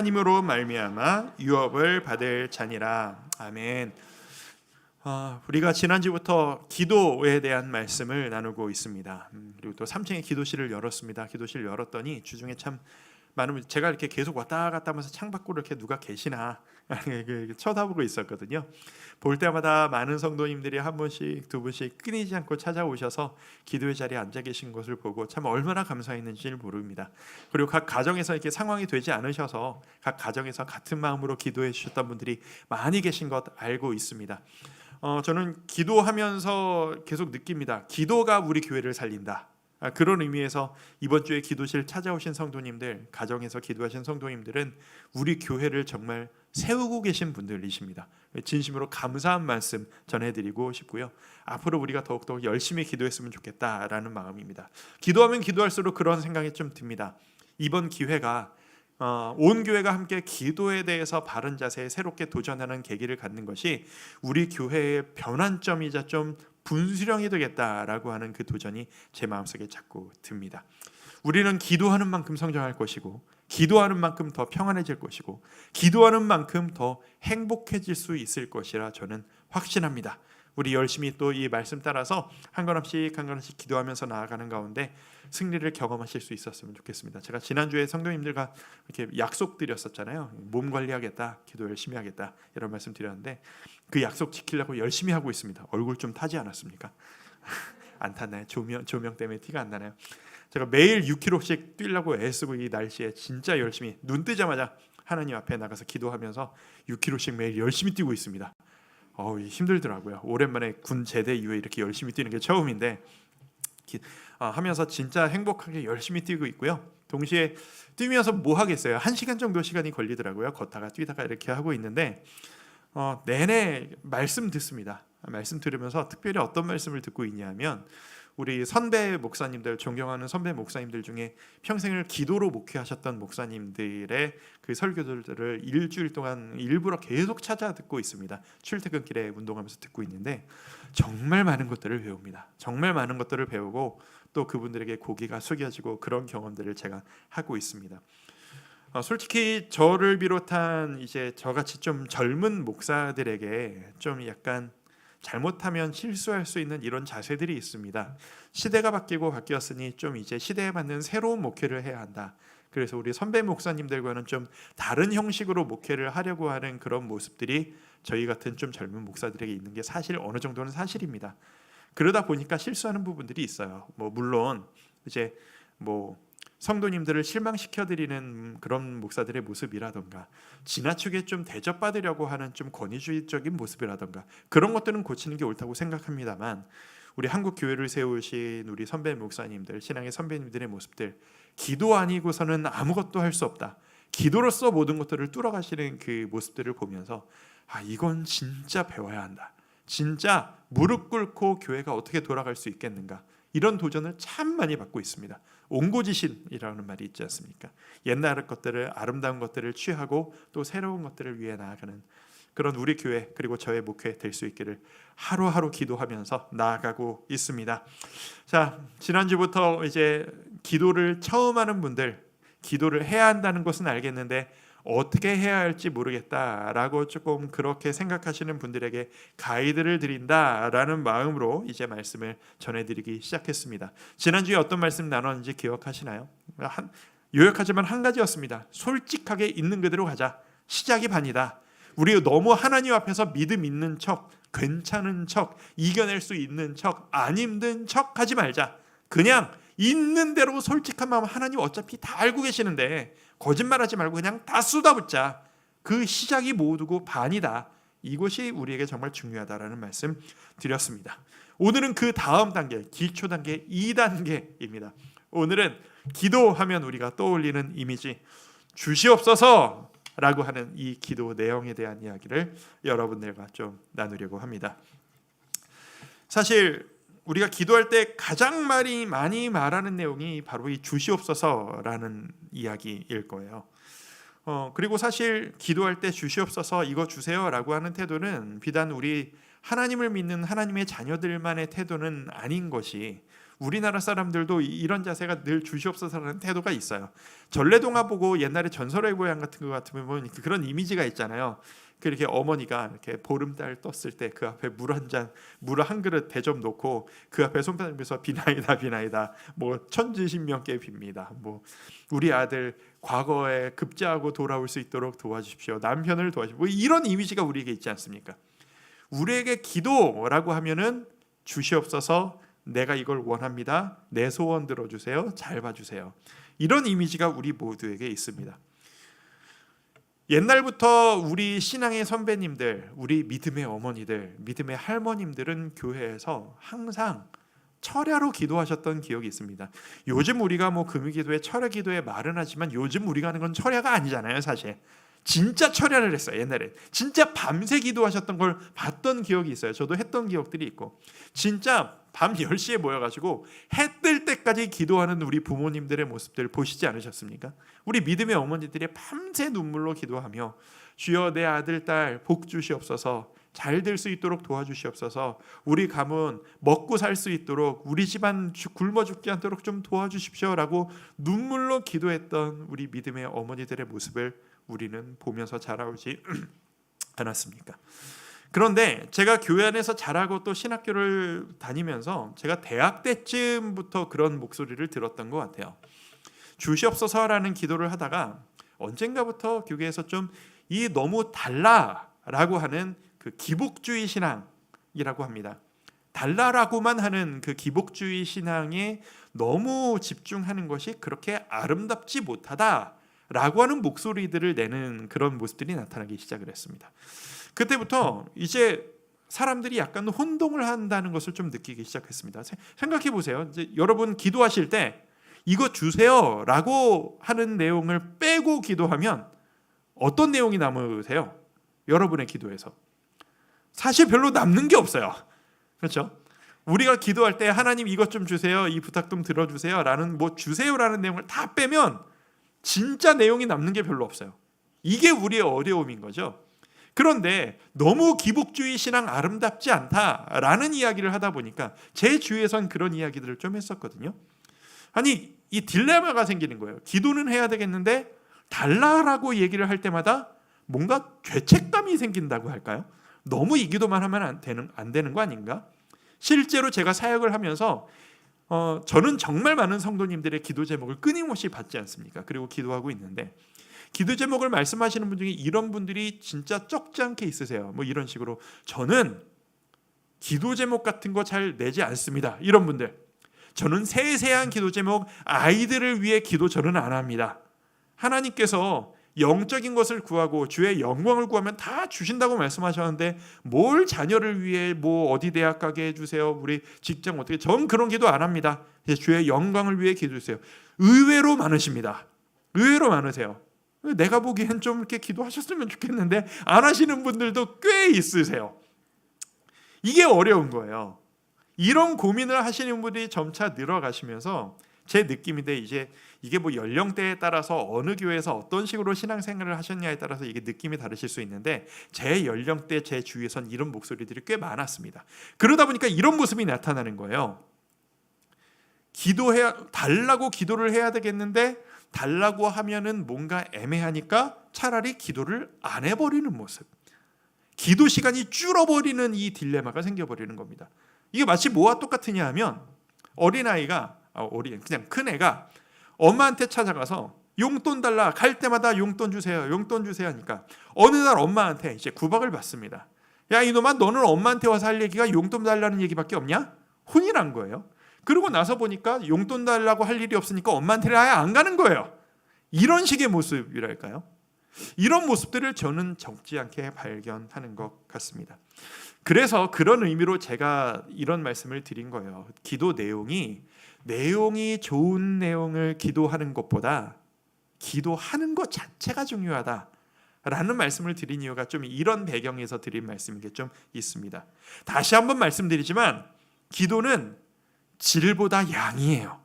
하나님으로 말미암아 유업을 받을 자니라. 아멘. 우리가 지난주부터 기도에 대한 말씀을 나누고 있습니다. 그리고 또 3층에 기도실을 열었습니다. 기도실 열었더니 주중에 참 많은, 제가 이렇게 계속 왔다 갔다 하면서 창밖으로 이렇게 누가 계시나 쳐다보고 있었거든요. 볼 때마다 많은 성도님들이 한 분씩 두 분씩 끊이지 않고 찾아오셔서 기도의 자리에 앉아 계신 것을 보고 참 얼마나 감사했는지를 모릅니다. 그리고 각 가정에서 이렇게 상황이 되지 않으셔서 각 가정에서 같은 마음으로 기도해 주셨던 분들이 많이 계신 것 알고 있습니다. 저는 기도하면서 계속 느낍니다. 기도가 우리 교회를 살린다. 그런 의미에서 이번 주에 기도실 찾아오신 성도님들, 가정에서 기도하신 성도님들은 우리 교회를 정말 세우고 계신 분들이십니다. 진심으로 감사한 말씀 전해드리고 싶고요. 앞으로 우리가 더욱더 열심히 기도했으면 좋겠다라는 마음입니다. 기도하면 기도할수록 그런 생각이 좀 듭니다. 이번 기회가 온 교회가 함께 기도에 대해서 바른 자세에 새롭게 도전하는 계기를 갖는 것이 우리 교회의 변환점이자 좀 분수령이 되겠다라고 하는 그 도전이 제 마음속에 자꾸 듭니다. 우리는 기도하는 만큼 성장할 것이고, 기도하는 만큼 더 평안해질 것이고, 기도하는 만큼 더 행복해질 수 있을 것이라 저는 확신합니다. 우리 열심히 또 이 말씀 따라서 한 걸음씩 한 걸음씩 기도하면서 나아가는 가운데 승리를 경험하실 수 있었으면 좋겠습니다. 제가 지난주에 성도님들과 이렇게 약속 드렸었잖아요. 몸 관리하겠다, 기도 열심히 하겠다, 이런 말씀 드렸는데 그 약속 지키려고 열심히 하고 있습니다. 얼굴 좀 타지 않았습니까? 안 탔나요? 조명 때문에 티가 안 나나요? 제가 매일 6km씩 뛰려고 애쓰고 이 날씨에 진짜 열심히 눈 뜨자마자 하나님 앞에 나가서 기도하면서 6km씩 매일 열심히 뛰고 있습니다. 힘들더라고요. 오랜만에 군 제대 이후에 이렇게 열심히 뛰는 게 처음인데 하면서 진짜 행복하게 열심히 뛰고 있고요. 동시에 뛰면서 뭐 하겠어요? 1시간 정도 시간이 걸리더라고요. 걷다가 뛰다가 이렇게 하고 있는데 내내 말씀 듣습니다. 말씀 들으면서 특별히 어떤 말씀을 듣고 있냐면 우리 선배 목사님들, 존경하는 선배 목사님들 중에 평생을 기도로 목회하셨던 목사님들의 그 설교들을 일주일 동안 일부러 계속 찾아 듣고 있습니다. 출퇴근길에 운동하면서 듣고 있는데 정말 많은 것들을 배웁니다. 정말 많은 것들을 배우고 또 그분들에게 고개가 숙여지고 그런 경험들을 제가 하고 있습니다. 솔직히 저를 비롯한 이제 저같이 좀 젊은 목사들에게 좀 약간 잘못하면 실수할 수 있는 이런 자세들이 있습니다. 시대가 바뀌었으니 좀 이제 시대에 맞는 새로운 목회를 해야 한다. 그래서 우리 선배 목사님들과는 좀 다른 형식으로 목회를 하려고 하는 그런 모습들이 저희 같은 좀 젊은 목사들에게 있는 게 사실 어느 정도는 사실입니다. 그러다 보니까 실수하는 부분들이 있어요. 물론 이제 성도님들을 실망시켜드리는 그런 목사들의 모습이라던가 지나치게 좀 대접받으려고 하는 좀 권위주의적인 모습이라던가 그런 것들은 고치는 게 옳다고 생각합니다만 우리 한국 교회를 세우신 우리 선배 목사님들, 신앙의 선배님들의 모습들, 기도 아니고서는 아무것도 할 수 없다, 기도로서 모든 것들을 뚫어가시는 그 모습들을 보면서 이건 진짜 배워야 한다, 진짜 무릎 꿇고 교회가 어떻게 돌아갈 수 있겠는가, 이런 도전을 참 많이 받고 있습니다. 옹고지신이라는 말이 있지 않습니까? 옛날 것들을, 아름다운 것들을 취하고 또 새로운 것들을 위해 나아가는 그런 우리 교회, 그리고 저의 목회 될 수 있기를 하루하루 기도하면서 나아가고 있습니다. 자, 지난주부터 이제 기도를 처음 하는 분들, 기도를 해야 한다는 것은 알겠는데 어떻게 해야 할지 모르겠다라고 조금 그렇게 생각하시는 분들에게 가이드를 드린다라는 마음으로 이제 말씀을 전해드리기 시작했습니다. 지난주에 어떤 말씀 나눴는지 기억하시나요? 요약하지만 한 가지였습니다. 솔직하게 있는 그대로 가자. 시작이 반이다. 우리 너무 하나님 앞에서 믿음 있는 척, 괜찮은 척, 이겨낼 수 있는 척, 안 힘든 척 하지 말자. 그냥 있는 대로 솔직한 마음, 하나님 어차피 다 알고 계시는데 거짓말하지 말고 그냥 다 쏟아붓자. 그 시작이 모두고 반이다. 이것이 우리에게 정말 중요하다라는 말씀 드렸습니다. 오늘은 그 다음 단계, 기초 단계 2단계입니다. 오늘은 기도하면 우리가 떠올리는 이미지, 주시옵소서 라고 하는 이 기도 내용에 대한 이야기를 여러분들과 좀 나누려고 합니다. 사실 우리가 기도할 때 가장 많이 말하는 내용이 바로 이 주시옵소서라는 이야기일 거예요. 그리고 사실 기도할 때 주시옵소서, 이거 주세요라고 하는 태도는 비단 우리 하나님을 믿는 하나님의 자녀들만의 태도는 아닌 것이 우리나라 사람들도 이런 자세가 늘 주시옵소서라는 태도가 있어요. 전래동화 보고 옛날에 전설의 고향 같은 거 같으면 그런 이미지가 있잖아요. 그렇게 어머니가 이렇게 보름달 떴을 때 그 앞에 물 한 그릇 대접 놓고 그 앞에 손편을 들면서 비나이다 비나이다 뭐 천지신명께 빕니다. 뭐 우리 아들 과거에 급제하고 돌아올 수 있도록 도와주십시오. 남편을 도와주십시오. 뭐 이런 이미지가 우리에게 있지 않습니까? 우리에게 기도라고 하면은 주시옵소서, 내가 이걸 원합니다. 내 소원 들어주세요. 잘 봐주세요. 이런 이미지가 우리 모두에게 있습니다. 옛날부터 우리 신앙의 선배님들, 우리 믿음의 어머니들, 믿음의 할머님들은 교회에서 항상 철야로 기도하셨던 기억이 있습니다. 요즘 우리가 뭐 금요기도에 철야 기도에 말은 하지만 요즘 우리가 하는 건 철야가 아니잖아요, 사실. 진짜 철야를 했어요. 옛날에 진짜 밤새 기도하셨던 걸 봤던 기억이 있어요. 저도 했던 기억들이 있고, 진짜 밤 10시에 모여가지고 해 뜰 때까지 기도하는 우리 부모님들의 모습들 보시지 않으셨습니까? 우리 믿음의 어머니들이 밤새 눈물로 기도하며 주여 내 아들 딸 복 주시옵소서, 잘 될 수 있도록 도와주시옵소서, 우리 가문 먹고 살 수 있도록, 우리 집안 굶어 죽지 않도록 좀 도와주십시오라고 눈물로 기도했던 우리 믿음의 어머니들의 모습을 우리는 보면서 자라오지 않았습니까? 그런데 제가 교회 안에서 자라고 또 신학교를 다니면서 제가 대학 때쯤부터 그런 목소리를 들었던 것 같아요. 주시옵소서라는 기도를 하다가 언젠가부터 교회에서 좀 이 너무 달라라고 하는 그 기복주의 신앙이라고 합니다. 달라라고만 하는 그 기복주의 신앙에 너무 집중하는 것이 그렇게 아름답지 못하다라고 하는 목소리들을 내는 그런 모습들이 나타나기 시작을 했습니다. 그때부터 이제 사람들이 약간 혼동을 한다는 것을 좀 느끼기 시작했습니다. 생각해 보세요. 이제 여러분 기도하실 때 이거 주세요라고 하는 내용을 빼고 기도하면 어떤 내용이 남으세요? 여러분의 기도에서 사실 별로 남는 게 없어요. 그렇죠? 우리가 기도할 때 하나님 이것 좀 주세요, 이 부탁 좀 들어주세요라는 뭐 주세요라는 내용을 다 빼면 진짜 내용이 남는 게 별로 없어요. 이게 우리의 어려움인 거죠. 그런데 너무 기복주의 신앙 아름답지 않다라는 이야기를 하다 보니까 제 주위에선 그런 이야기들을 좀 했었거든요. 아니 이 딜레마가 생기는 거예요. 기도는 해야 되겠는데 달라라고 얘기를 할 때마다 뭔가 죄책감이 생긴다고 할까요? 너무 이 기도만 하면 안 되는 거 아닌가? 실제로 제가 사역을 하면서 저는 정말 많은 성도님들의 기도 제목을 끊임없이 받지 않습니까? 그리고 기도하고 있는데 기도 제목을 말씀하시는 분 중에 이런 분들이 진짜 적지 않게 있으세요. 뭐 이런 식으로 저는 기도 제목 같은 거 잘 내지 않습니다. 이런 분들, 저는 세세한 기도 제목, 아이들을 위해 기도 저는 안 합니다. 하나님께서 영적인 것을 구하고 주의 영광을 구하면 다 주신다고 말씀하셨는데 뭘 자녀를 위해 뭐 어디 대학 가게 해주세요, 우리 직장 어떻게, 전 그런 기도 안 합니다. 주의 영광을 위해 기도해주세요. 의외로 많으십니다. 의외로 많으세요. 내가 보기엔 좀 이렇게 기도하셨으면 좋겠는데 안 하시는 분들도 꽤 있으세요. 이게 어려운 거예요. 이런 고민을 하시는 분들이 점차 늘어가시면서 제 느낌인데 이게 뭐 연령대에 따라서 어느 교회에서 어떤 식으로 신앙생활을 하셨냐에 따라서 이게 느낌이 다르실 수 있는데 제 연령대 제 주위에선 이런 목소리들이 꽤 많았습니다. 그러다 보니까 이런 모습이 나타나는 거예요. 달라고 기도를 해야 되겠는데 달라고 하면은 뭔가 애매하니까 차라리 기도를 안 해버리는 모습, 기도 시간이 줄어버리는 이 딜레마가 생겨버리는 겁니다. 이게 마치 뭐와 똑같으냐 하면 어린아이가 그냥 큰 애가 엄마한테 찾아가서 용돈 달라, 갈 때마다 용돈 주세요 하니까 어느 날 엄마한테 이제 구박을 받습니다. 야 이놈아, 너는 엄마한테 와서 할 얘기가 용돈 달라는 얘기밖에 없냐? 혼이 난 거예요. 그러고 나서 보니까 용돈 달라고 할 일이 없으니까 엄마한테는 아예 안 가는 거예요. 이런 식의 모습이랄까요? 이런 모습들을 저는 적지 않게 발견하는 것 같습니다. 그래서 그런 의미로 제가 이런 말씀을 드린 거예요. 기도 내용이 좋은 내용을 기도하는 것보다 기도하는 것 자체가 중요하다라는 말씀을 드린 이유가 좀 이런 배경에서 드린 말씀인 게 좀 있습니다. 다시 한번 말씀드리지만 기도는 질보다 양이에요.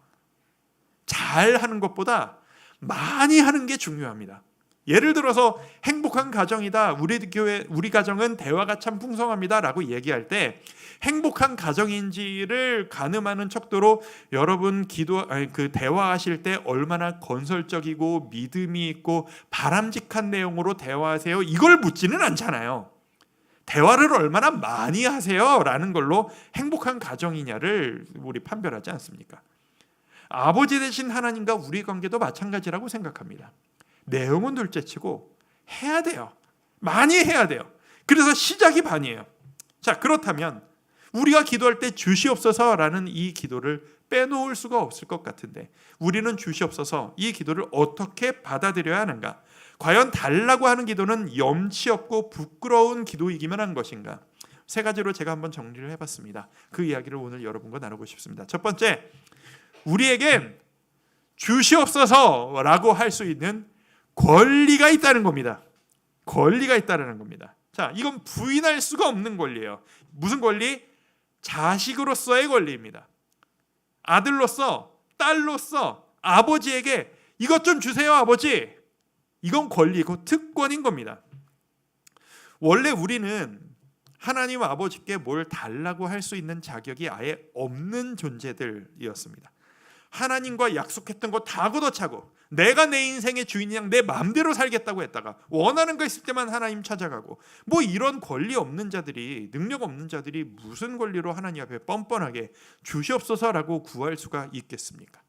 잘하는 것보다 많이 하는 게 중요합니다. 예를 들어서 행복한 가정이다, 우리 가정은 대화가 참 풍성합니다라고 얘기할 때 행복한 가정인지를 가늠하는 척도로 여러분 대화하실 때 얼마나 건설적이고 믿음이 있고 바람직한 내용으로 대화하세요, 이걸 묻지는 않잖아요. 대화를 얼마나 많이 하세요? 라는 걸로 행복한 가정이냐를 우리 판별하지 않습니까? 아버지 되신 하나님과 우리 관계도 마찬가지라고 생각합니다. 내용은 둘째치고 해야 돼요. 많이 해야 돼요. 그래서 시작이 반이에요. 자, 그렇다면 우리가 기도할 때 주시옵소서라는 이 기도를 빼놓을 수가 없을 것 같은데, 우리는 주시옵소서 이 기도를 어떻게 받아들여야 하는가? 과연 달라고 하는 기도는 염치 없고 부끄러운 기도이기만 한 것인가? 세 가지로 제가 한번 정리를 해봤습니다. 그 이야기를 오늘 여러분과 나누고 싶습니다. 첫 번째, 우리에겐 주시옵소서라고 할 수 있는 권리가 있다는 겁니다. 권리가 있다는 겁니다. 자, 이건 부인할 수가 없는 권리예요. 무슨 권리? 자식으로서의 권리입니다. 아들로서, 딸로서 아버지에게 이것 좀 주세요, 아버지. 이건 권리고 특권인 겁니다. 원래 우리는 하나님 아버지께 뭘 달라고 할 수 있는 자격이 아예 없는 존재들이었습니다. 하나님과 약속했던 거 다 걷어차고 내가 내 인생의 주인이랑 내 마음대로 살겠다고 했다가 원하는 거 있을 때만 하나님 찾아가고, 뭐 이런 권리 없는 자들이, 능력 없는 자들이 무슨 권리로 하나님 앞에 뻔뻔하게 주시옵소서라고 구할 수가 있겠습니까?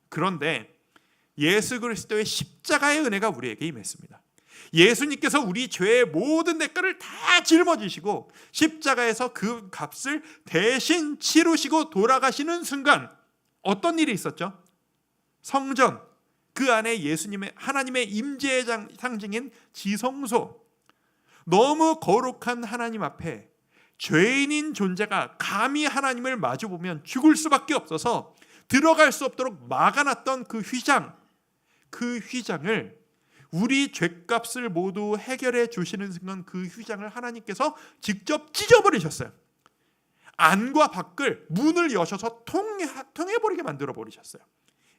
그런데 예수 그리스도의 십자가의 은혜가 우리에게 임했습니다. 예수님께서 우리 죄의 모든 대가를 다 짊어지시고 십자가에서 그 값을 대신 치르시고 돌아가시는 순간 어떤 일이 있었죠? 성전, 그 안에 예수님의, 하나님의 임재의 상징인 지성소, 너무 거룩한 하나님 앞에 죄인인 존재가 감히 하나님을 마주보면 죽을 수밖에 없어서 들어갈 수 없도록 막아놨던 그 휘장, 그 휘장을, 우리 죄값을 모두 해결해 주시는 순간 그 휘장을 하나님께서 직접 찢어버리셨어요. 안과 밖을, 문을 여셔서 통해버리게 만들어버리셨어요.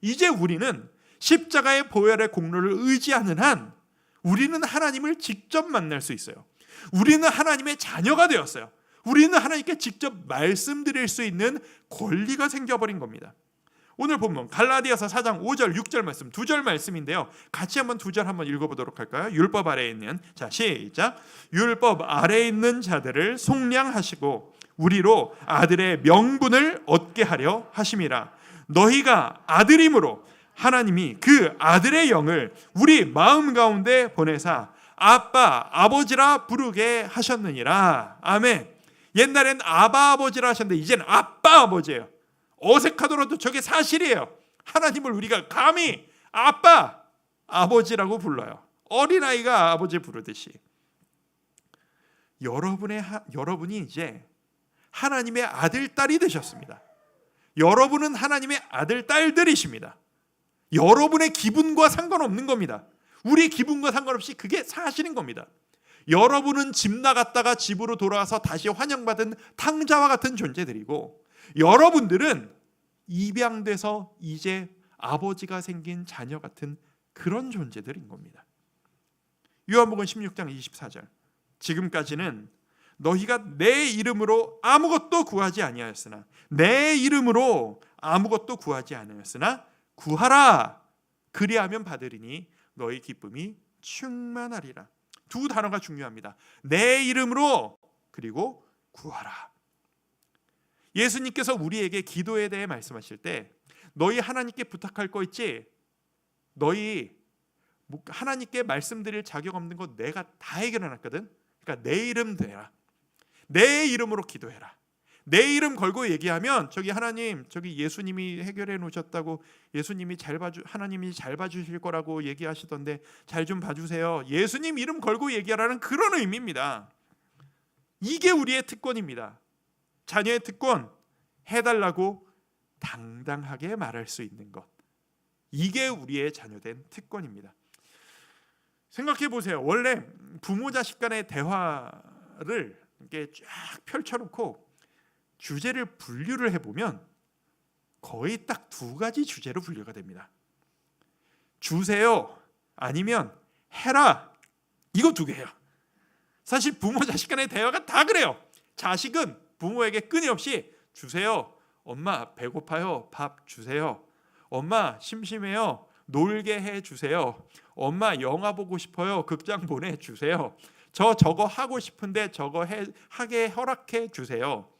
이제 우리는 십자가의 보혈의 공로를 의지하는 한 우리는 하나님을 직접 만날 수 있어요. 우리는 하나님의 자녀가 되었어요. 우리는 하나님께 직접 말씀드릴 수 있는 권리가 생겨버린 겁니다. 오늘 본문 갈라디아서 4장 5절 6절 말씀, 2절 말씀인데요. 같이 한번 2절 한번 읽어보도록 할까요? 율법 아래에 있는, 자 시작. 율법 아래에 있는 자들을 속량하시고 우리로 아들의 명분을 얻게 하려 하심이라. 너희가 아들임으로 하나님이 그 아들의 영을 우리 마음 가운데 보내사 아빠 아버지라 부르게 하셨느니라. 아멘. 옛날엔 아바 아버지라 하셨는데 이제는 아빠 아버지예요. 어색하더라도 저게 사실이에요. 하나님을 우리가 감히 아빠 아버지라고 불러요. 어린아이가 아버지 부르듯이. 여러분이 이제 하나님의 아들 딸이 되셨습니다. 여러분은 하나님의 아들 딸들이십니다. 여러분의 기분과 상관없는 겁니다. 우리 기분과 상관없이 그게 사실인 겁니다. 여러분은 집 나갔다가 집으로 돌아와서 다시 환영받은 탕자와 같은 존재들이고, 여러분들은 입양돼서 이제 아버지가 생긴 자녀 같은 그런 존재들인 겁니다. 요한복음 16장 24절. 지금까지는 너희가 내 이름으로 아무것도 구하지 아니하였으나, 내 이름으로 아무것도 구하지 아니하였으나 구하라, 그리하면 받으리니 너희 기쁨이 충만하리라. 두 단어가 중요합니다. 내 이름으로, 그리고 구하라. 예수님께서 우리에게 기도에 대해 말씀하실 때 너희 하나님께 부탁할 거 있지? 너희 하나님께 말씀드릴 자격 없는 거 내가 다 해결해놨거든. 그러니까 내 이름 대라. 내 이름으로 기도해라. 내 이름 걸고 얘기하면 저기 하나님, 저기 예수님이 해결해 놓으셨다고, 예수님이 하나님이 잘 봐주실 거라고 얘기하시던데 잘 좀 봐주세요. 예수님 이름 걸고 얘기하라는 그런 의미입니다. 이게 우리의 특권입니다. 자녀의 특권, 해달라고 당당하게 말할 수 있는 것. 이게 우리의 자녀된 특권입니다. 생각해 보세요. 원래 부모 자식 간의 대화를 이렇게 쫙 펼쳐놓고 주제를 분류를 해보면 거의 딱 두 가지 주제로 분류가 됩니다. 주세요, 아니면 해라. 이거 두 개예요. 사실 부모 자식 간의 대화가 다 그래요. 자식은 부모에게 끊임없이 주세요. 엄마 배고파요. 밥 주세요. 엄마 심심해요. 놀게 해주세요. 엄마 영화 보고 싶어요. 극장 보내주세요. 저거 하고 싶은데 저거 하게 허락해 주세요.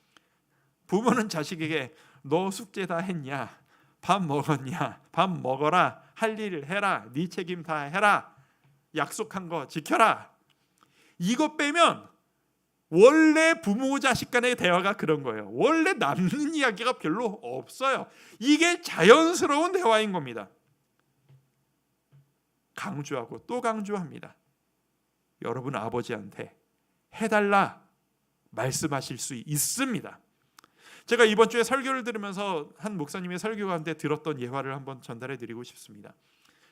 부모는 자식에게 너 숙제 다 했냐? 밥 먹었냐? 밥 먹어라. 할 일 해라. 네 책임 다 해라. 약속한 거 지켜라. 이거 빼면 원래 부모 자식 간의 대화가 그런 거예요. 원래 남는 이야기가 별로 없어요. 이게 자연스러운 대화인 겁니다. 강조하고 또 강조합니다. 여러분 아버지한테 해달라 말씀하실 수 있습니다. 제가 이번 주에 설교를 들으면서 한 목사님의 설교 가운데 들었던 예화를 한번 전달해 드리고 싶습니다.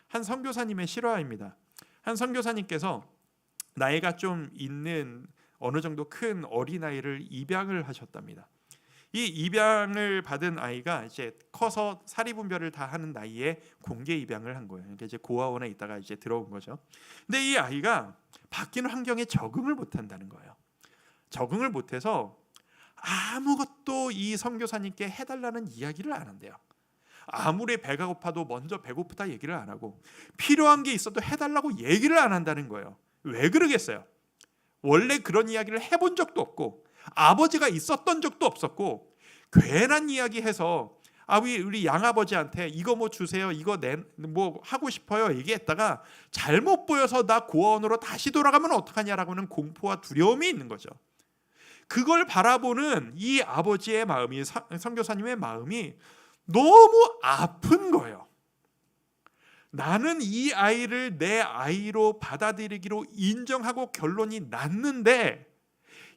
한 선교사님의 실화입니다. 한 선교사님께서 나이가 좀 있는 어느 정도 큰 어린아이를 입양을 하셨답니다. 이 입양을 받은 아이가 이제 커서 사리분별을 다 하는 나이에 공개 입양을 한 거예요. 그러니까 이제 고아원에 있다가 이제 들어온 거죠. 근데 이 아이가 바뀐 환경에 적응을 못 한다는 거예요. 적응을 못해서 아무것도 이 선교사님께 해달라는 이야기를 안 한대요. 아무리 배가 고파도 먼저 배고프다 얘기를 안 하고 필요한 게 있어도 해달라고 얘기를 안 한다는 거예요. 왜 그러겠어요? 원래 그런 이야기를 해본 적도 없고 아버지가 있었던 적도 없었고 괜한 이야기해서 우리 양아버지한테 이거 뭐 주세요, 이거 뭐 하고 싶어요 얘기했다가 잘못 보여서 나 고아원으로 다시 돌아가면 어떡하냐라고는 공포와 두려움이 있는 거죠. 그걸 바라보는 이 아버지의 마음이, 선교사님의 마음이 너무 아픈 거예요. 나는 이 아이를 내 아이로 받아들이기로 인정하고 결론이 났는데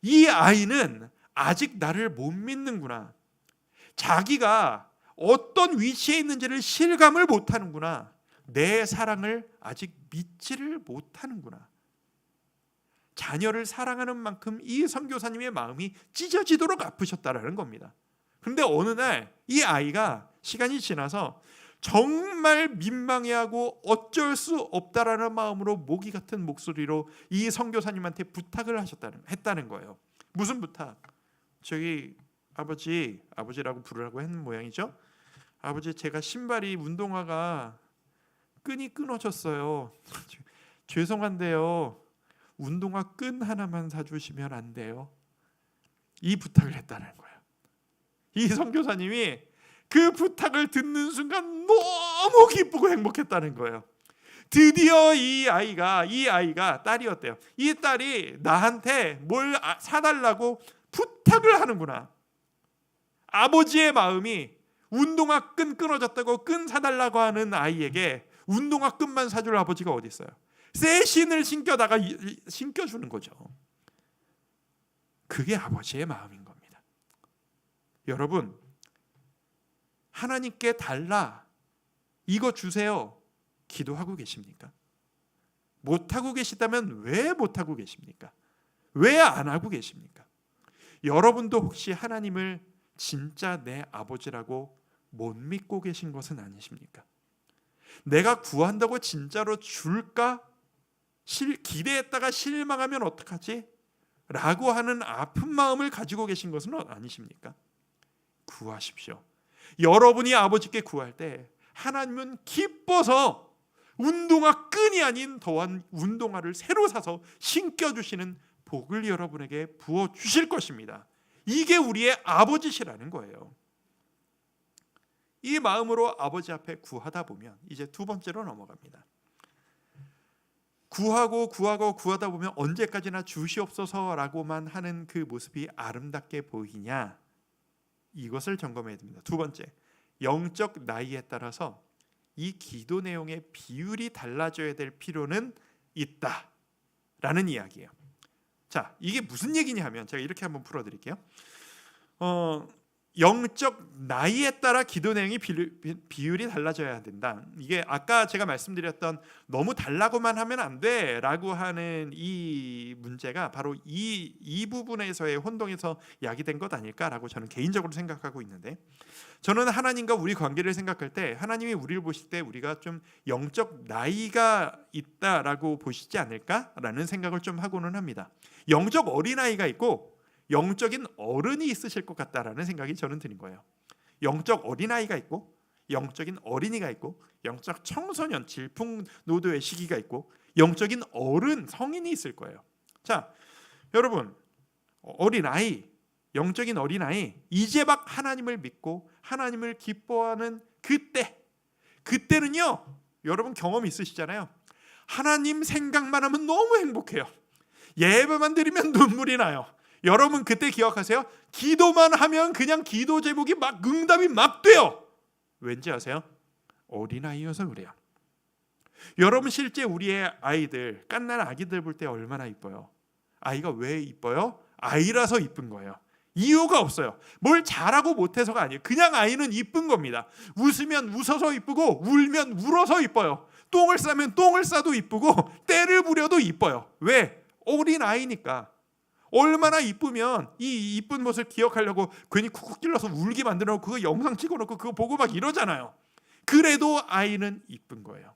이 아이는 아직 나를 못 믿는구나. 자기가 어떤 위치에 있는지를 실감을 못하는구나. 내 사랑을 아직 믿지를 못하는구나. 자녀를 사랑하는 만큼 이 선교사님의 마음이 찢어지도록 아프셨다라는 겁니다. 그런데 어느 날 이 아이가 시간이 지나서 정말 민망해하고 어쩔 수 없다라는 마음으로 모기 같은 목소리로 이 선교사님한테 부탁을 했다는 거예요. 무슨 부탁? 저기 아버지라고 부르라고 했는 모양이죠. 아버지, 제가 신발이 운동화가 끈이 끊어졌어요. 죄송한데요. 운동화 끈 하나만 사주시면 안 돼요? 이 부탁을 했다는 거예요. 이 선교사님이 그 부탁을 듣는 순간 너무 기쁘고 행복했다는 거예요. 드디어 이 아이가 딸이었대요. 이 딸이 나한테 뭘 사달라고 부탁을 하는구나. 아버지의 마음이 운동화 끈 끊어졌다고 끈 사달라고 하는 아이에게 운동화 끈만 사줄 아버지가 어디 있어요? 새 신을 신겨주는 거죠. 그게 아버지의 마음인 겁니다. 여러분, 하나님께 달라, 이거 주세요, 기도하고 계십니까? 못하고 계시다면 왜 못하고 계십니까? 왜 안 하고 계십니까? 여러분도 혹시 하나님을 진짜 내 아버지라고 못 믿고 계신 것은 아니십니까? 내가 구한다고 진짜로 줄까? 기대했다가 실망하면 어떡하지? 라고 하는 아픈 마음을 가지고 계신 것은 아니십니까? 구하십시오. 여러분이 아버지께 구할 때 하나님은 기뻐서 운동화 끈이 아닌 더한 운동화를 새로 사서 신겨주시는 복을 여러분에게 부어주실 것입니다. 이게 우리의 아버지시라는 거예요. 이 마음으로 아버지 앞에 구하다 보면 이제 두 번째로 넘어갑니다. 구하다 보면 언제까지나 주시옵소서라고만 하는 그 모습이 아름답게 보이냐, 이것을 점검해야 됩니다. 두 번째, 영적 나이에 따라서 이 기도 내용의 비율이 달라져야 될 필요는 있다라는 이야기예요. 자, 이게 무슨 얘기냐 하면 제가 이렇게 한번 풀어드릴게요. 영적 나이에 따라 기도 내용이 비율이 달라져야 된다. 이게 아까 제가 말씀드렸던 너무 달라고만 하면 안 돼라고 하는 이 문제가 바로 이 부분에서의 혼동에서 야기된 것 아닐까라고 저는 개인적으로 생각하고 있는데, 저는 하나님과 우리 관계를 생각할 때 하나님이 우리를 보실 때 우리가 좀 영적 나이가 있다라고 보시지 않을까라는 생각을 좀 하고는 합니다. 영적 어린아이가 있고 영적인 어른이 있으실 것 같다라는 생각이 저는 드는 거예요. 영적 어린아이가 있고 영적인 어린이가 있고 영적 청소년 질풍노도의 시기가 있고 영적인 어른 성인이 있을 거예요. 자, 여러분, 어린아이, 영적인 어린아이, 이제 막 하나님을 믿고 하나님을 기뻐하는 그때는요, 여러분 경험 있으시잖아요. 하나님 생각만 하면 너무 행복해요. 예배만 드리면 눈물이 나요. 여러분 그때 기억하세요? 기도만 하면 그냥 기도 제목이 막 응답이 막 돼요. 왠지 아세요? 어린아이여서 그래요. 여러분 실제 우리의 아이들, 갓난 아기들 볼 때 얼마나 이뻐요. 아이가 왜 이뻐요? 아이라서 이쁜 거예요. 이유가 없어요. 뭘 잘하고 못해서가 아니에요. 그냥 아이는 이쁜 겁니다. 웃으면 웃어서 이쁘고 울면 울어서 이뻐요. 똥을 싸면 똥을 싸도 이쁘고 때를 부려도 이뻐요. 왜? 어린아이니까. 얼마나 이쁘면 이 이쁜 모습을 기억하려고 괜히 쿡쿡 찔러서 울게 만들어놓고 그거 영상 찍어놓고 그거 보고 막 이러잖아요. 그래도 아이는 이쁜 거예요.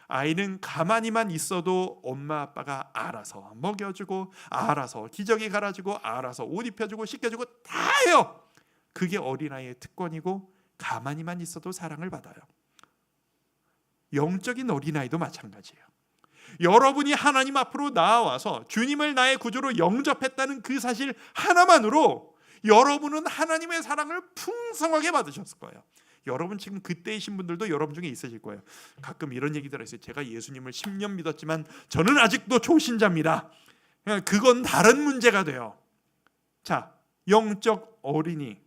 아이는 가만히만 있어도 엄마 아빠가 알아서 먹여주고 알아서 기저귀 갈아주고 알아서 옷 입혀주고 씻겨주고 다 해요. 그게 어린아이의 특권이고 가만히만 있어도 사랑을 받아요. 영적인 어린아이도 마찬가지예요. 여러분이 하나님 앞으로 나아와서 주님을 나의 구주로 영접했다는 그 사실 하나만으로 여러분은 하나님의 사랑을 풍성하게 받으셨을 거예요. 여러분 지금 그때이신 분들도 여러분 중에 있으실 거예요. 가끔 이런 얘기 들었어요. 제가 예수님을 10년 믿었지만 저는 아직도 초신자입니다. 그건 다른 문제가 돼요. 자, 영적 어린이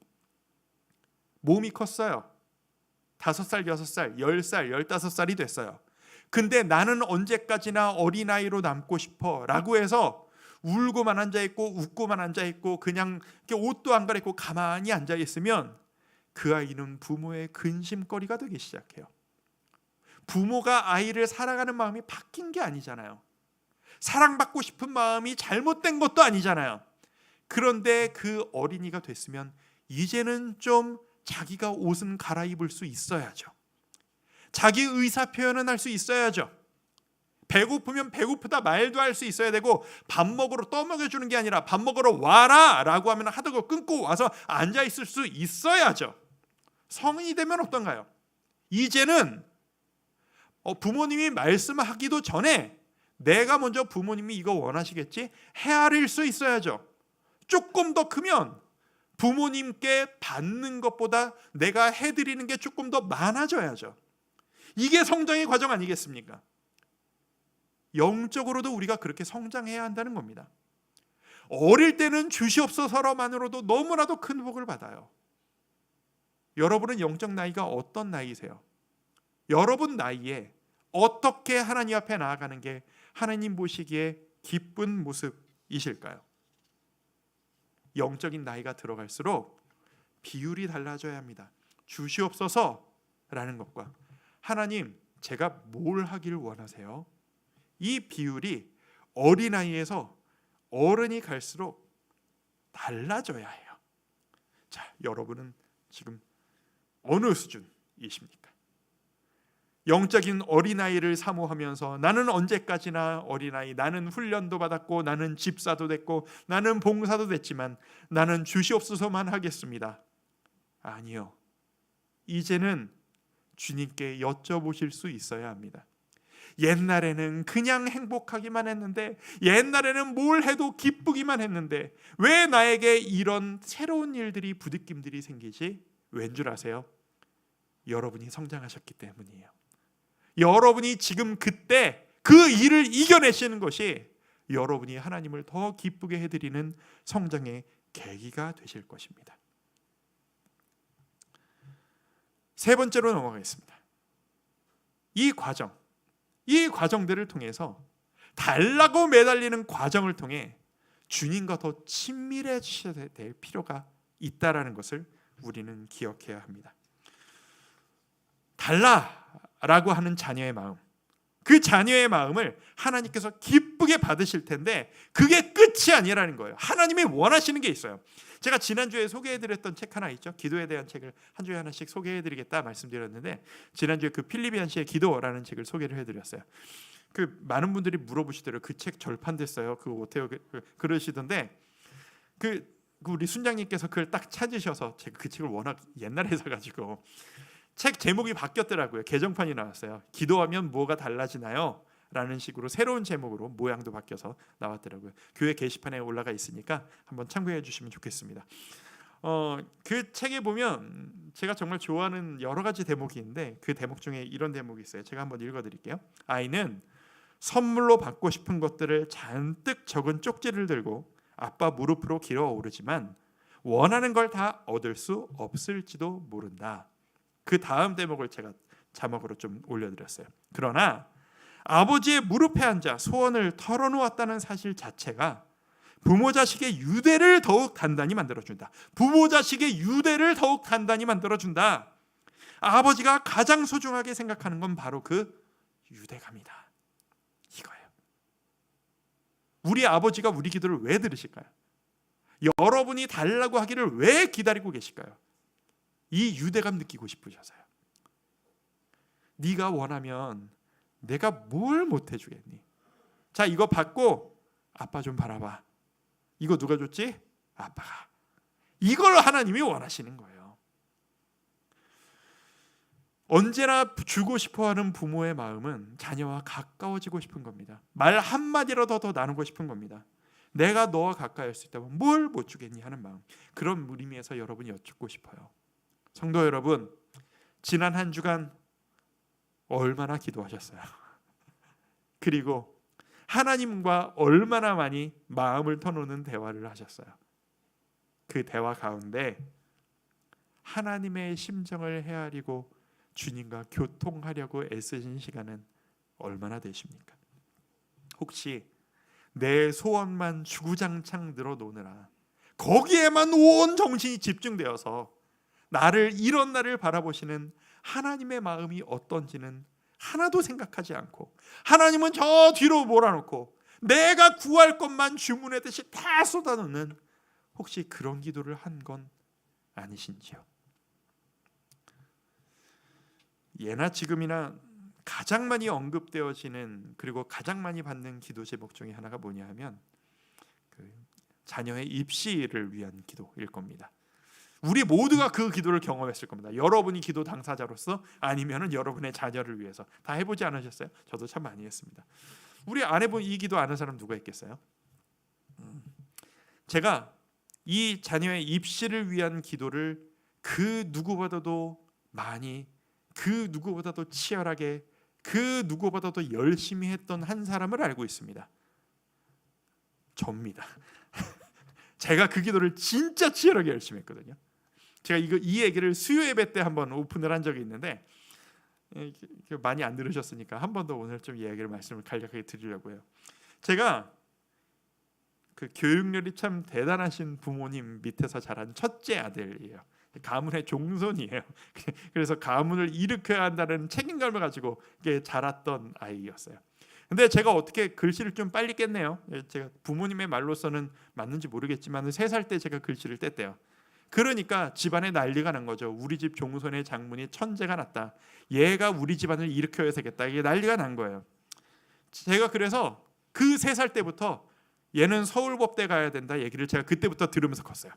몸이 컸어요. 5살, 6살, 10살, 15살이 됐어요. 근데 나는 언제까지나 어린아이로 남고 싶어 라고 해서 울고만 앉아있고 웃고만 앉아있고 그냥 옷도 안 갈아입고 가만히 앉아있으면 그 아이는 부모의 근심거리가 되기 시작해요. 부모가 아이를 사랑하는 마음이 바뀐 게 아니잖아요. 사랑받고 싶은 마음이 잘못된 것도 아니잖아요. 그런데 그 어린이가 됐으면 이제는 좀 자기가 옷은 갈아입을 수 있어야죠. 자기 의사 표현은 할 수 있어야죠. 배고프면 배고프다 말도 할 수 있어야 되고 밥 먹으러 떠먹여주는 게 아니라 밥 먹으러 와라 라고 하면 하던 거 끊고 와서 앉아있을 수 있어야죠. 성인이 되면 어떤가요? 이제는 부모님이 말씀하기도 전에 내가 먼저 부모님이 이거 원하시겠지? 헤아릴 수 있어야죠. 조금 더 크면 부모님께 받는 것보다 내가 해드리는 게 조금 더 많아져야죠. 이게 성장의 과정 아니겠습니까? 영적으로도 우리가 그렇게 성장해야 한다는 겁니다. 어릴 때는 주시옵소서로만으로도 너무나도 큰 복을 받아요. 여러분은 영적 나이가 어떤 나이세요? 여러분 나이에 어떻게 하나님 앞에 나아가는 게 하나님 보시기에 기쁜 모습이실까요? 영적인 나이가 들어갈수록 비율이 달라져야 합니다. 주시옵소서라는 것과 하나님 제가 뭘 하길 원하세요? 이 비율이 어린아이에서 어른이 갈수록 달라져야 해요. 자, 여러분은 지금 어느 수준이십니까? 영적인 어린아이를 사모하면서 나는 언제까지나 어린아이, 나는 훈련도 받았고 나는 집사도 됐고 나는 봉사도 됐지만 나는 주시옵소서만 하겠습니다. 아니요. 이제는 주님께 여쭤보실 수 있어야 합니다. 옛날에는 그냥 행복하기만 했는데, 옛날에는 뭘 해도 기쁘기만 했는데 왜 나에게 이런 새로운 일들이, 부딪힘들이 생기지? 왠 줄 아세요? 여러분이 성장하셨기 때문이에요. 여러분이 지금 그때 그 일을 이겨내시는 것이 여러분이 하나님을 더 기쁘게 해드리는 성장의 계기가 되실 것입니다. 세 번째로 넘어가겠습니다. 이 과정들을 통해서 달라고 매달리는 과정을 통해 주님과 더 친밀해지셔야 될 필요가 있다라는 것을 우리는 기억해야 합니다. 달라라고 하는 자녀의 마음, 그 자녀의 마음을 하나님께서 기쁘게 받으실 텐데 그게 끝이 아니라는 거예요. 하나님이 원하시는 게 있어요. 제가 지난주에 소개해드렸던 책 하나 있죠. 기도에 대한 책을 한 주에 하나씩 소개해드리겠다 말씀드렸는데, 지난주에 그 필리비안시의 기도라는 책을 소개를 해드렸어요. 그 많은 분들이 물어보시더라고요. 그 책 절판됐어요. 그거 어때요? 그러시던데, 그 우리 순장님께서 그걸 딱 찾으셔서, 제가 그 책을 워낙 옛날에 사가지고 책 제목이 바뀌었더라고요. 개정판이 나왔어요. 기도하면 뭐가 달라지나요? 라는 식으로 새로운 제목으로 모양도 바뀌어서 나왔더라고요. 교회 게시판에 올라가 있으니까 한번 참고해 주시면 좋겠습니다. 그 책에 보면 제가 정말 좋아하는 여러 가지 대목이 있는데, 그 대목 중에 이런 대목이 있어요. 제가 한번 읽어드릴게요. 아이는 선물로 받고 싶은 것들을 잔뜩 적은 쪽지를 들고 아빠 무릎으로 기어오르지만 원하는 걸 다 얻을 수 없을지도 모른다. 그 다음 대목을 제가 자막으로 좀 올려드렸어요. 그러나 아버지의 무릎에 앉아 소원을 털어놓았다는 사실 자체가 부모 자식의 유대를 더욱 단단히 만들어준다. 부모 자식의 유대를 더욱 단단히 만들어준다. 아버지가 가장 소중하게 생각하는 건 바로 그 유대감이다. 이거예요. 우리 아버지가 우리 기도를 왜 들으실까요? 여러분이 달라고 하기를 왜 기다리고 계실까요? 이 유대감 느끼고 싶으셔서요. 네가 원하면 내가 뭘 못 해주겠니? 자, 이거 받고 아빠 좀 바라봐. 이거 누가 줬지? 아빠가. 이걸 하나님이 원하시는 거예요. 언제나 주고 싶어하는 부모의 마음은 자녀와 가까워지고 싶은 겁니다. 말 한마디라도 더 나누고 싶은 겁니다. 내가 너와 가까이 할 수 있다면 뭘 못 주겠니 하는 마음. 그런 의미에서 여러분이 여쭙고 싶어요. 성도 여러분, 지난 한 주간 얼마나 기도하셨어요? 그리고 하나님과 얼마나 많이 마음을 터놓는 대화를 하셨어요? 그 대화 가운데 하나님의 심정을 헤아리고 주님과 교통하려고 애쓰신 시간은 얼마나 되십니까? 혹시 내 소원만 주구장창 늘어놓느라 거기에만 온 정신이 집중되어서 이런 나를 바라보시는 하나님의 마음이 어떤지는 하나도 생각하지 않고, 하나님은 저 뒤로 몰아놓고 내가 구할 것만 주문하듯이 다 쏟아놓는, 혹시 그런 기도를 한 건 아니신지요? 예나 지금이나 가장 많이 언급되어지는, 그리고 가장 많이 받는 기도 제목 중에 하나가 뭐냐 하면 그 자녀의 입시를 위한 기도일 겁니다. 우리 모두가 그 기도를 경험했을 겁니다. 여러분이 기도 당사자로서, 아니면은 여러분의 자녀를 위해서 다 해보지 않으셨어요? 저도 참 많이 했습니다. 우리 안 해본 이 기도 아는 사람 누가 있겠어요? 제가 이 자녀의 입시를 위한 기도를 그 누구보다도 많이, 그 누구보다도 치열하게, 그 누구보다도 열심히 했던 한 사람을 알고 있습니다. 접니다. 제가 그 기도를 진짜 치열하게 열심히 했거든요. 제가 이 얘기를 수요 예배 때 한번 오픈을 한 적이 있는데, 많이 안 들으셨으니까 한 번 더 오늘 좀 말씀을 간략하게 드리려고 해요. 제가 그 교육열이 참 대단하신 부모님 밑에서 자란 첫째 아들이에요. 가문의 종손이에요. 그래서 가문을 일으켜야 한다는 책임감을 가지고 자랐던 아이였어요. 근데 제가 어떻게 글씨를 좀 빨리 깼네요. 제가 부모님의 말로서는 맞는지 모르겠지만 3살 때 제가 글씨를 뗐대요. 그러니까 집안에 난리가 난 거죠. 우리 집 종손의 장문이 천재가 났다. 얘가 우리 집안을 일으켜야 되겠다. 이게 난리가 난 거예요. 제가 그래서 그 3살 때부터 얘는 서울법대 가야 된다 얘기를 제가 그때부터 들으면서 컸어요.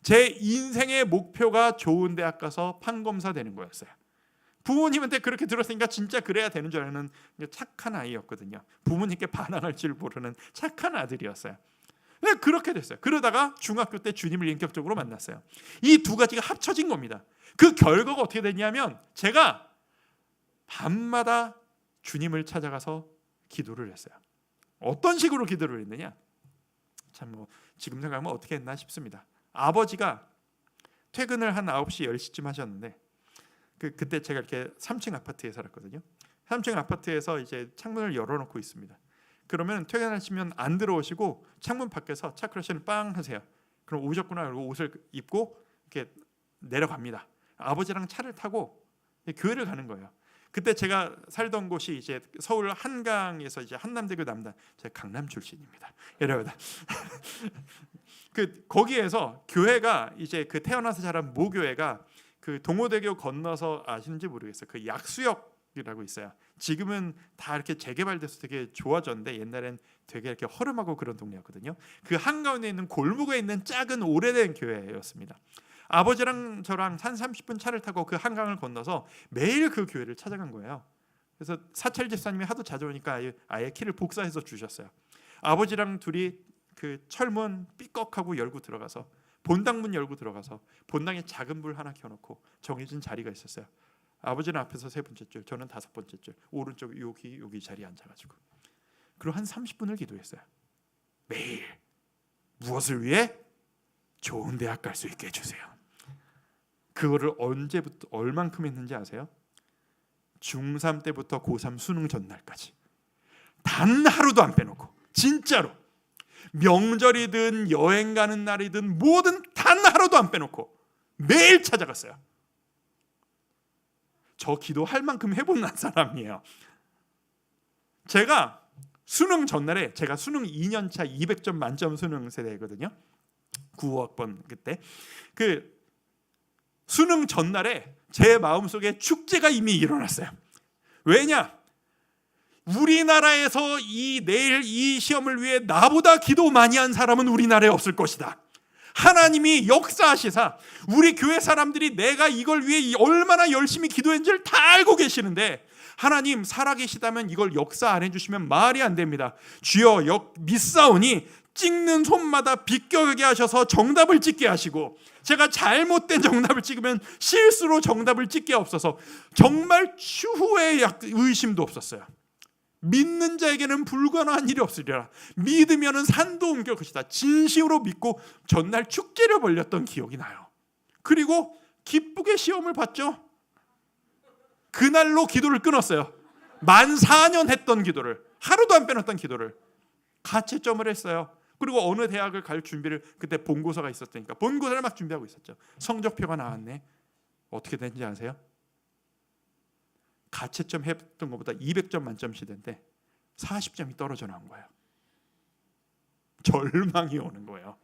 제 인생의 목표가 좋은 대학 가서 판검사 되는 거였어요. 부모님한테 그렇게 들었으니까 진짜 그래야 되는 줄 아는 착한 아이였거든요. 부모님께 반항할 줄 모르는 착한 아들이었어요. 네, 그렇게 됐어요. 그러다가 중학교 때 주님을 인격적으로 만났어요. 이 두 가지가 합쳐진 겁니다. 그 결과가 어떻게 됐냐면, 제가 밤마다 주님을 찾아가서 기도를 했어요. 어떤 식으로 기도를 했느냐? 참 지금 생각하면 어떻게 했나 싶습니다. 아버지가 퇴근을 한 9시 10시쯤 하셨는데, 그때 제가 이렇게 3층 아파트에 살았거든요. 3층 아파트에서 이제 창문을 열어놓고 있습니다. 그러면 퇴근하시면 안 들어오시고 창문 밖에서 차크러시를 빵 하세요. 그럼 오셨구나. 그리고 옷을 입고 이렇게 내려갑니다. 아버지랑 차를 타고 교회를 가는 거예요. 그때 제가 살던 곳이 이제 서울 한강에서 이제 한남대교 남단, 제가 강남 출신입니다. 여러분, 그 거기에서 교회가 이제 그 태어나서 자란 모교회가 그 동호대교 건너서 아시는지 모르겠어요. 그 약수역이라고 있어요. 지금은 다 이렇게 재개발돼서 되게 좋아졌는데 옛날엔 되게 이렇게 허름하고 그런 동네였거든요. 그 한가운데 있는 골목에 있는 작은 오래된 교회였습니다. 아버지랑 저랑 한 30분 차를 타고 그 한강을 건너서 매일 그 교회를 찾아간 거예요. 그래서 사찰 집사님이 하도 자주 오니까 아예 키를 복사해서 주셨어요. 아버지랑 둘이 그 철문 삐걱하고 열고 들어가서 본당문 열고 들어가서 본당에 작은 불 하나 켜놓고 정해진 자리가 있었어요. 아버지는 앞에서 3번째 줄, 저는 5번째 줄, 오른쪽 여기 자리에 앉아가지고 그리고 한 30분을 기도했어요. 매일 무엇을 위해? 좋은 대학 갈 수 있게 해주세요. 그거를 언제부터 얼만큼 했는지 아세요? 중3 때부터 고3 수능 전날까지 단 하루도 안 빼놓고, 진짜로 명절이든 여행 가는 날이든 뭐든 단 하루도 안 빼놓고 매일 찾아갔어요. 저 기도할 만큼 해본 사람이에요. 제가 수능 전날에, 제가 수능 2년차 200점 만점 수능 세대거든요. 9학번 그때 그 수능 전날에 제 마음속에 축제가 이미 일어났어요. 왜냐? 우리나라에서 내일 이 시험을 위해 나보다 기도 많이 한 사람은 우리나라에 없을 것이다. 하나님이 역사하시사 우리 교회 사람들이 내가 이걸 위해 얼마나 열심히 기도했는지를 다 알고 계시는데 하나님 살아계시다면 이걸 역사 안 해주시면 말이 안 됩니다. 주여 믿사오니 찍는 손마다 비껴가게 하셔서 정답을 찍게 하시고, 제가 잘못된 정답을 찍으면 실수로 정답을 찍게 없어서 정말 추후의 의심도 없었어요. 믿는 자에게는 불가능한 일이 없으리라. 믿으면 산도 옮길 것이다. 진심으로 믿고 전날 축제를 벌였던 기억이 나요. 그리고 기쁘게 시험을 봤죠. 그날로 기도를 끊었어요. 만 4년 했던 기도를, 하루도 안 빼놨던 기도를 가채점을 했어요. 그리고 어느 대학을 갈 준비를, 그때 본고사가 있었으니까 본고사를 막 준비하고 있었죠. 성적표가 나왔네. 어떻게 됐는지 아세요? 가채점 했던 것보다 200점 만점 시대인데 40점이 떨어져 나온 거예요. 절망이 오는 거예요.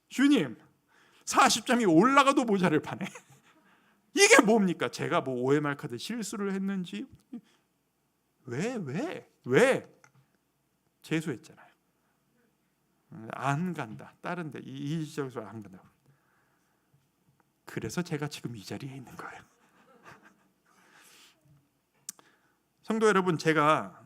주님, 40점이 올라가도 모자를 파네. 이게 뭡니까? 제가 뭐 OMR 카드 실수를 했는지, 왜 재수했잖아요. 안 간다. 다른데 이 지역에서 안 간다. 그래서 제가 지금 이 자리에 있는 거예요. 성도 여러분, 제가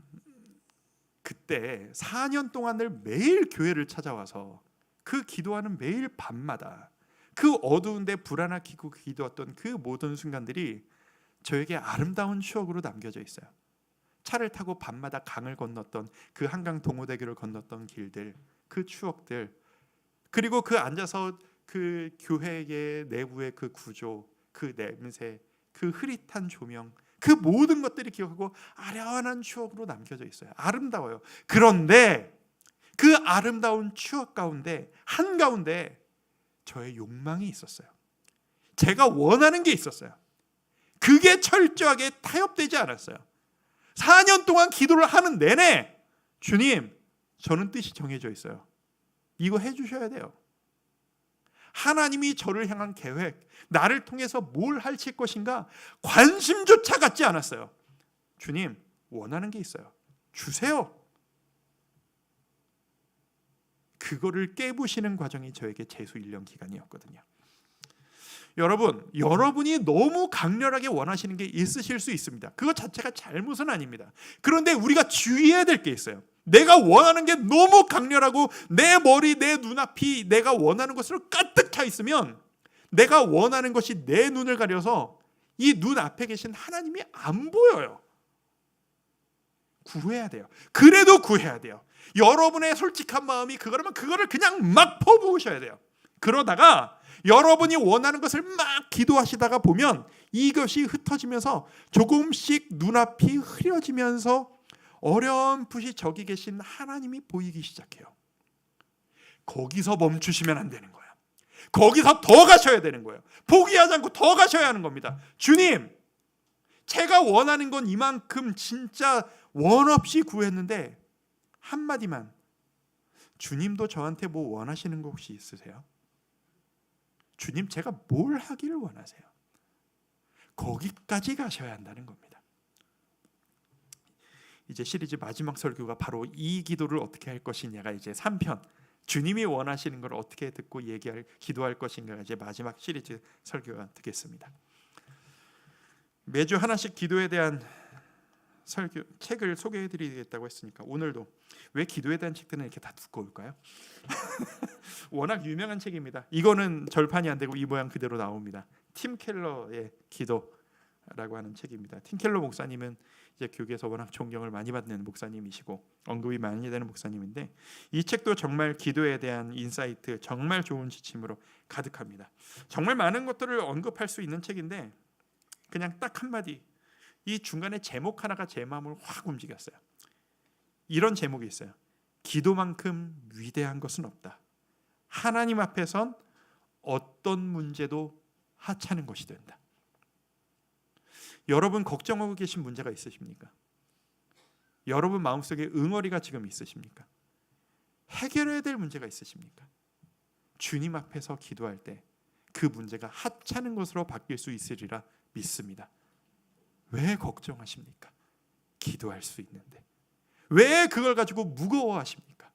그때 4년 동안을 매일 교회를 찾아와서 그 기도하는 매일 밤마다 그 어두운데 불 하나 켜고 기도했던 그 모든 순간들이 저에게 아름다운 추억으로 남겨져 있어요. 차를 타고 밤마다 강을 건넜던 그 한강 동호대교를 건넜던 길들, 그 추억들, 그리고 그 앉아서 그 교회의 내부의 그 구조, 그 냄새, 그 흐릿한 조명, 그 모든 것들이 기억하고 아련한 추억으로 남겨져 있어요. 아름다워요. 그런데 그 아름다운 추억 가운데 한가운데 저의 욕망이 있었어요. 제가 원하는 게 있었어요. 그게 철저하게 타협되지 않았어요. 4년 동안 기도를 하는 내내 주님, 저는 뜻이 정해져 있어요. 이거 해주셔야 돼요. 하나님이 저를 향한 계획, 나를 통해서 뭘 하실 것인가 관심조차 갖지 않았어요. 주님, 원하는 게 있어요. 주세요. 그거를 깨부시는 과정이 저에게 재수 1년 기간이었거든요. 여러분, 여러분이 너무 강렬하게 원하시는 게 있으실 수 있습니다. 그것 자체가 잘못은 아닙니다. 그런데 우리가 주의해야 될 게 있어요. 내가 원하는 게 너무 강렬하고 내 머리, 내 눈앞이 내가 원하는 것으로 가득 차 있으면 내가 원하는 것이 내 눈을 가려서 이 눈 앞에 계신 하나님이 안 보여요. 구해야 돼요. 그래도 구해야 돼요. 여러분의 솔직한 마음이 그거라면 그거를 그냥 막 퍼부으셔야 돼요. 그러다가 여러분이 원하는 것을 막 기도하시다가 보면 이것이 흩어지면서 조금씩 눈앞이 흐려지면서 어렴풋이 저기 계신 하나님이 보이기 시작해요. 거기서 멈추시면 안 되는 거예요. 거기서 더 가셔야 되는 거예요. 포기하지 않고 더 가셔야 하는 겁니다. 주님, 제가 원하는 건 이만큼 진짜 원 없이 구했는데 한마디만, 주님도 저한테 뭐 원하시는 거 혹시 있으세요? 주님, 제가 뭘 하기를 원하세요? 거기까지 가셔야 한다는 겁니다. 이제 시리즈 마지막 설교가 바로 이 기도를 어떻게 할 것이냐가 이제 3편, 주님이 원하시는 걸 어떻게 듣고 기도할 것인가가 이제 마지막 시리즈 설교가 되겠습니다. 매주 하나씩 기도에 대한 책을 소개해드리겠다고 했으니까 오늘도, 왜 기도에 대한 책들은 이렇게 다 두꺼울까요? 워낙 유명한 책입니다. 이거는 절판이 안 되고 이 모양 그대로 나옵니다. 팀 켈러의 기도라고 하는 책입니다. 팀 켈러 목사님은 이제 교계에서 워낙 존경을 많이 받는 목사님이시고 언급이 많이 되는 목사님인데, 이 책도 정말 기도에 대한 인사이트, 정말 좋은 지침으로 가득합니다. 정말 많은 것들을 언급할 수 있는 책인데 그냥 딱 한마디, 이 중간에 제목 하나가 제 마음을 확 움직였어요. 이런 제목이 있어요. 기도만큼 위대한 것은 없다. 하나님 앞에선 어떤 문제도 하찮은 것이 된다. 여러분 걱정하고 계신 문제가 있으십니까? 여러분 마음속에 응어리가 지금 있으십니까? 해결해야 될 문제가 있으십니까? 주님 앞에서 기도할 때 그 문제가 하찮은 것으로 바뀔 수 있으리라 믿습니다. 왜 걱정하십니까? 기도할 수 있는데. 왜 그걸 가지고 무거워하십니까?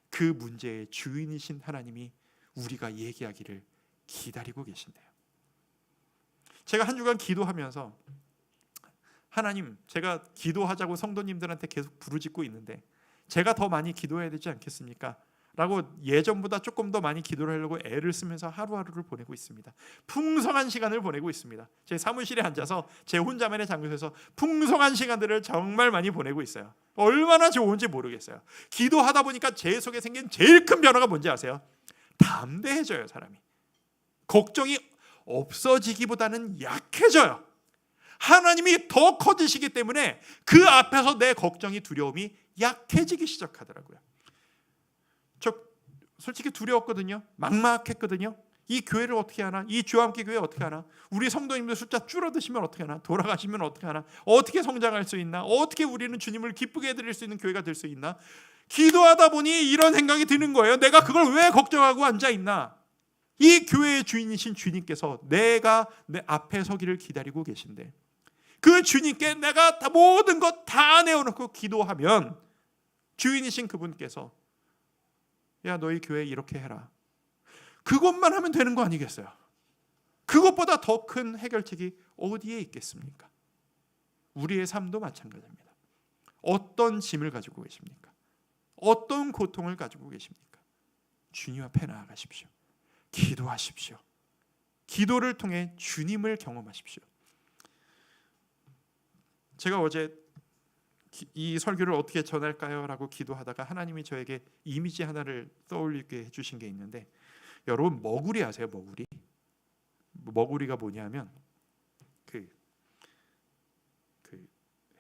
그 문제의 주인이신 하나님이 우리가 얘기하기를 기다리고 계신대요. 제가 한 주간 기도하면서, 하나님, 제가 기도하자고 성도님들한테 계속 부르짖고 있는데 제가 더 많이 기도해야 되지 않겠습니까? 라고 예전보다 조금 더 많이 기도를 하려고 애를 쓰면서 하루하루를 보내고 있습니다. 풍성한 시간을 보내고 있습니다. 제 사무실에 앉아서 제 혼자만의 장소에서 풍성한 시간들을 정말 많이 보내고 있어요. 얼마나 좋은지 모르겠어요. 기도하다 보니까 제 속에 생긴 제일 큰 변화가 뭔지 아세요? 담대해져요. 사람이. 걱정이 없어지기보다는 약해져요. 하나님이 더 커지시기 때문에 그 앞에서 내 걱정이, 두려움이 약해지기 시작하더라고요. 저 솔직히 두려웠거든요. 막막했거든요. 이 교회를 어떻게 하나? 이 주와 함께 교회 어떻게 하나? 우리 성도님들 숫자 줄어드시면 어떻게 하나? 돌아가시면 어떻게 하나? 어떻게 성장할 수 있나? 어떻게 우리는 주님을 기쁘게 해드릴 수 있는 교회가 될 수 있나? 기도하다 보니 이런 생각이 드는 거예요. 내가 그걸 왜 걱정하고 앉아있나? 이 교회의 주인이신 주님께서 내가 내 앞에 서기를 기다리고 계신데, 그 주님께 내가 모든 것 다 내어놓고 기도하면 주인이신 그분께서, 야, 너희 교회 이렇게 해라, 그것만 하면 되는 거 아니겠어요? 그것보다 더 큰 해결책이 어디에 있겠습니까? 우리의 삶도 마찬가지입니다. 어떤 짐을 가지고 계십니까? 어떤 고통을 가지고 계십니까? 주님 앞에 나아가십시오. 기도하십시오. 기도를 통해 주님을 경험하십시오. 제가 어제 이 설교를 어떻게 전할까요? 라고 기도하다가 하나님이 저에게 이미지 하나를 떠올리게 해주신 게 있는데, 여러분 머구리 아세요? 머구리? 머구리가 뭐냐면 그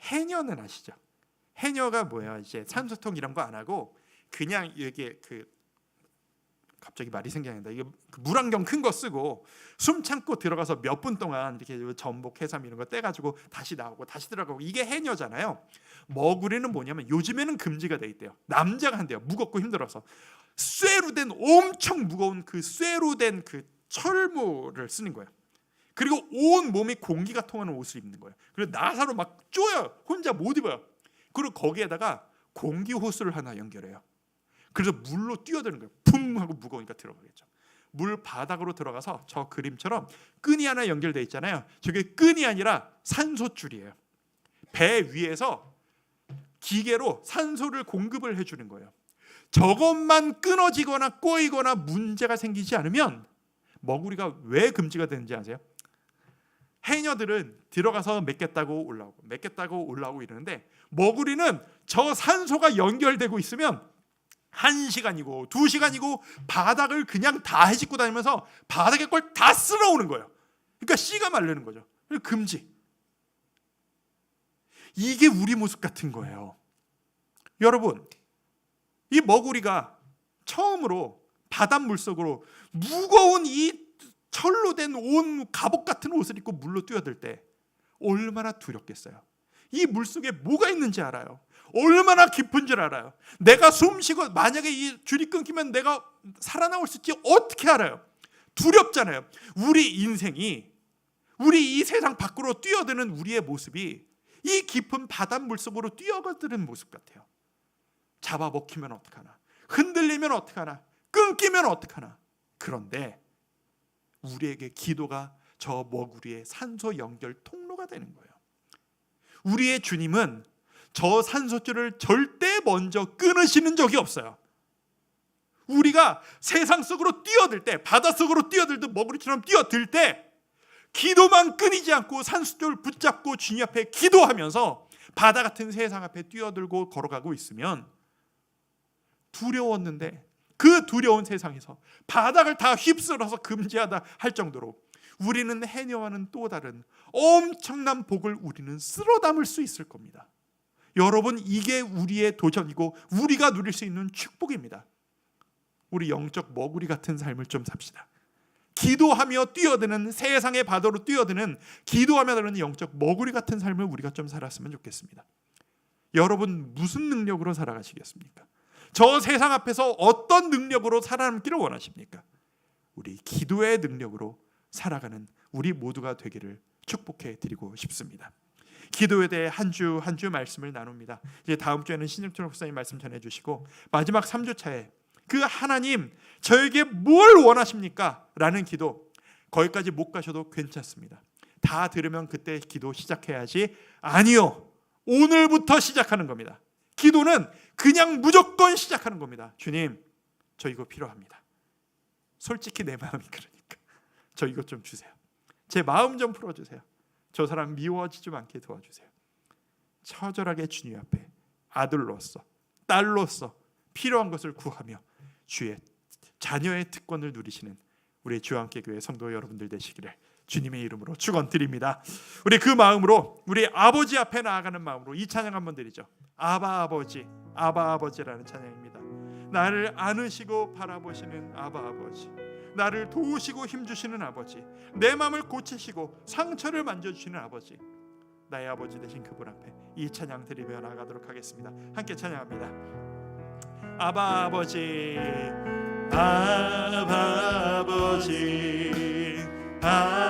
해녀는 아시죠? 해녀가 뭐야? 이제 산소통 이런 거 안 하고 그냥 이게 갑자기 말이 생각이 안 나. 이게 물안경 큰 거 쓰고 숨 참고 들어가서 몇 분 동안 이렇게 전복, 해삼 이런 거 떼가지고 다시 나오고 다시 들어가고, 이게 해녀잖아요. 머구리는 뭐냐면 요즘에는 금지가 돼 있대요. 남자가 한대요. 무겁고 힘들어서. 쇠로 된, 엄청 무거운 그 쇠로 된 그 철무를 쓰는 거예요. 그리고 온 몸이 공기가 통하는 옷을 입는 거예요. 그리고 나사로 막 쪼여. 혼자 못 입어요. 그리고 거기에다가 공기 호스를 하나 연결해요. 그래서 물로 뛰어드는 거예요. 품 하고 무거우니까 들어가겠죠. 물 바닥으로 들어가서 저 그림처럼 끈이 하나 연결돼 있잖아요. 저게 끈이 아니라 산소줄이에요. 배 위에서 기계로 산소를 공급을 해주는 거예요. 저것만 끊어지거나 꼬이거나 문제가 생기지 않으면, 머구리가 왜 금지가 되는지 아세요? 해녀들은 들어가서 맺겠다고 올라오고 이러는데, 머구리는 저 산소가 연결되고 있으면 1시간이고 2시간이고 바닥을 그냥 다 헤집고 다니면서 바닥에 걸 다 쓸어오는 거예요. 그러니까 씨가 마르는 거죠. 금지. 이게 우리 모습 같은 거예요. 여러분, 이 머구리가 처음으로 바닷물 속으로 무거운 이 철로 된 온 갑옷 같은 옷을 입고 물로 뛰어들 때 얼마나 두렵겠어요. 이 물속에 뭐가 있는지 알아요. 얼마나 깊은 줄 알아요. 내가 숨쉬고 만약에 이 줄이 끊기면 내가 살아나올 수 있지 어떻게 알아요? 두렵잖아요. 우리 인생이, 우리 이 세상 밖으로 뛰어드는 우리의 모습이 이 깊은 바닷물 속으로 뛰어드는 모습 같아요. 잡아먹히면 어떡하나, 흔들리면 어떡하나, 끊기면 어떡하나. 그런데 우리에게 기도가 저 머구리의 산소 연결 통로가 되는 거예요. 우리의 주님은 저 산소줄을 절대 먼저 끊으시는 적이 없어요. 우리가 세상 속으로 뛰어들 때, 바닷속으로 뛰어들듯 머구리처럼 뛰어들 때 기도만 끊이지 않고 산소줄을 붙잡고 주님 앞에 기도하면서 바다 같은 세상 앞에 뛰어들고 걸어가고 있으면 두려웠는데 그 두려운 세상에서 바닥을 다 휩쓸어서 금지하다 할 정도로 우리는 해녀와는 또 다른 엄청난 복을 우리는 쓸어 담을 수 있을 겁니다. 여러분, 이게 우리의 도전이고 우리가 누릴 수 있는 축복입니다. 우리 영적 머구리 같은 삶을 좀 삽시다. 기도하며 뛰어드는, 세상의 바다로 뛰어드는, 기도하며 다루는 영적 머구리 같은 삶을 우리가 좀 살았으면 좋겠습니다. 여러분, 무슨 능력으로 살아가시겠습니까? 저 세상 앞에서 어떤 능력으로 살아남기를 원하십니까? 우리 기도의 능력으로 살아가는 우리 모두가 되기를 축복해 드리고 싶습니다. 기도에 대해 한 주 한 주 말씀을 나눕니다. 이제 다음 주에는 신영철 목사님 말씀 전해주시고 마지막 3주차에 그 하나님 저에게 뭘 원하십니까? 라는 기도, 거기까지 못 가셔도 괜찮습니다. 다 들으면 그때 기도 시작해야지. 아니요, 오늘부터 시작하는 겁니다. 기도는 그냥 무조건 시작하는 겁니다. 주님, 저 이거 필요합니다. 솔직히 내 마음이 그러니까 저 이것 좀 주세요. 제 마음 좀 풀어주세요. 저 사람 미워지지 않게 도와주세요. 처절하게 주님 앞에 아들로서, 딸로서 필요한 것을 구하며 주의 자녀의 특권을 누리시는 우리 주안개교회 성도 여러분들 되시기를 주님의 이름으로 축원드립니다. 우리 그 마음으로, 우리 아버지 앞에 나아가는 마음으로 이 찬양 한번 드리죠. 아바 아버지, 아바 아버지라는 찬양입니다. 나를 안으시고 바라보시는 아바 아버지, 나를 도우시고 힘주시는 아버지, 내 마음을 고치시고 상처를 만져주시는 아버지, 나의 아버지 되신 그분 앞에 이 찬양 드리며 나아가도록 하겠습니다. 함께 찬양합니다. 아바 아버지, 아바 아버지,